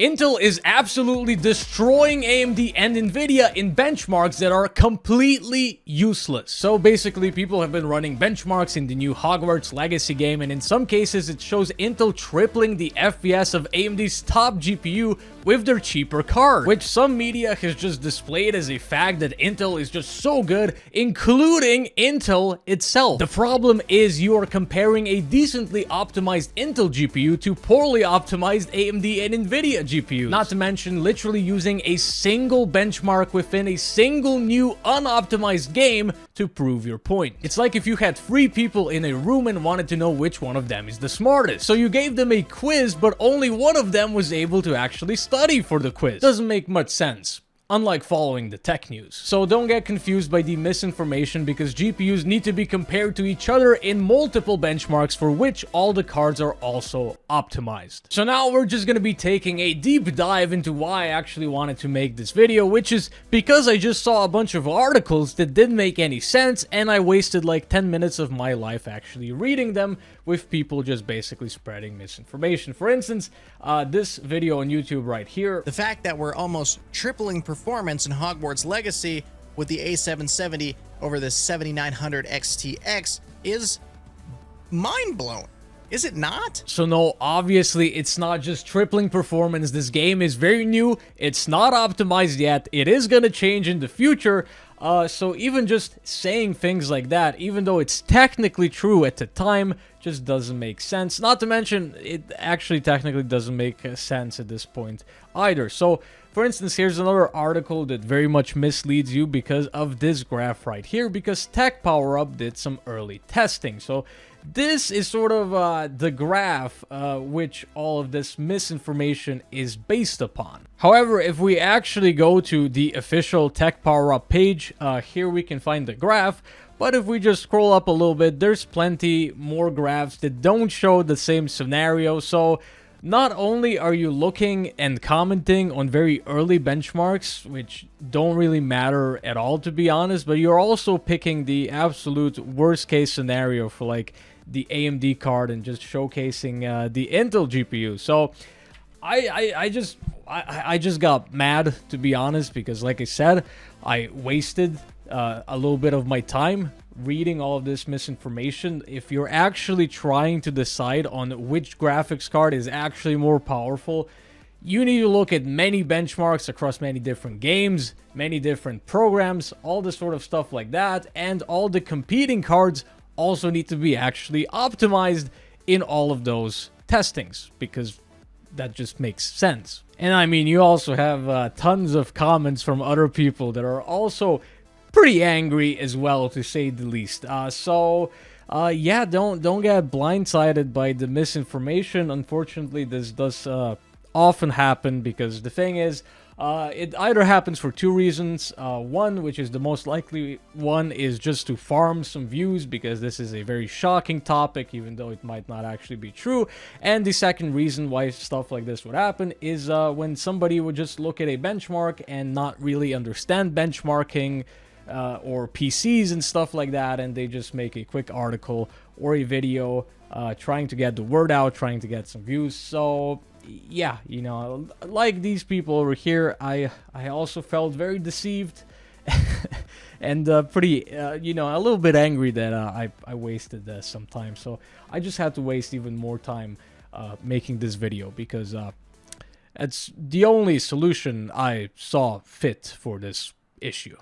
Intel is absolutely destroying AMD and Nvidia in benchmarks that are completely useless. So basically, people have been running benchmarks in the new Hogwarts Legacy game, and in some cases it shows Intel tripling the FPS of AMD's top GPU with their cheaper card, which some media has just displayed as a fact that Intel is just so good, including Intel itself. The problem is you are comparing a decently optimized Intel GPU to poorly optimized AMD and Nvidia GPUs. Not to mention literally using a single benchmark within a single new unoptimized game to prove your point. It's like if you had 3 people in a room and wanted to know which one of them is the smartest. So you gave them a quiz, but only one of them was able to actually study for the quiz. Doesn't make much sense. Unlike following the tech news. So don't get confused by the misinformation, because GPUs need to be compared to each other in multiple benchmarks for which all the cards are also optimized. So now we're just going to be taking a deep dive into why I actually wanted to make this video, which is because I just saw a bunch of articles that didn't make any sense, and I wasted like 10 minutes of my life actually reading them, with people just basically spreading misinformation. For instance, this video on YouTube right here. The fact that we're almost tripling performance in Hogwarts Legacy with the A770 over the 7900 XTX is mind-blowing. Is it not? So no, obviously it's not just tripling performance. This game is very new. It's not optimized yet. It is going to change in the future. So even just saying things like that, even though it's technically true at the time, just doesn't make sense. Not to mention, it actually technically doesn't make sense at this point either. So, for instance, here's another article that very much misleads you because of this graph right here, because Tech Power Up did some early testing. So this is sort of the graph which all of this misinformation is based upon. However, if we actually go to the official Tech Power Up page, here we can find the graph. But if we just scroll up a little bit, there's plenty more graphs that don't show the same scenario. So not only are you looking and commenting on very early benchmarks, which don't really matter at all, to be honest, but you're also picking the absolute worst case scenario for like the AMD card and just showcasing the Intel GPU. So I just got mad, to be honest, because like I said, I wasted a little bit of my time reading all of this misinformation. If you're actually trying to decide on which graphics card is actually more powerful, you need to look at many benchmarks across many different games, many different programs, all this sort of stuff like that, and all the competing cards also need to be actually optimized in all of those testings, because that just makes sense. And I mean, you also have tons of comments from other people that are also pretty angry as well, to say the least. Yeah, don't get blindsided by the misinformation. Unfortunately, this does often happen, because the thing is, it either happens for 2 reasons. One, which is the most likely one, is just to farm some views, because this is a very shocking topic, even though it might not actually be true. And the second reason why stuff like this would happen is when somebody would just look at a benchmark and not really understand benchmarking or PCs and stuff like that, and they just make a quick article or a video trying to get the word out, trying to get some views. So yeah, you know, like these people over here, I also felt very deceived and pretty, you know, a little bit angry that I wasted some time. So I just had to waste even more time making this video, because it's the only solution I saw fit for this issue.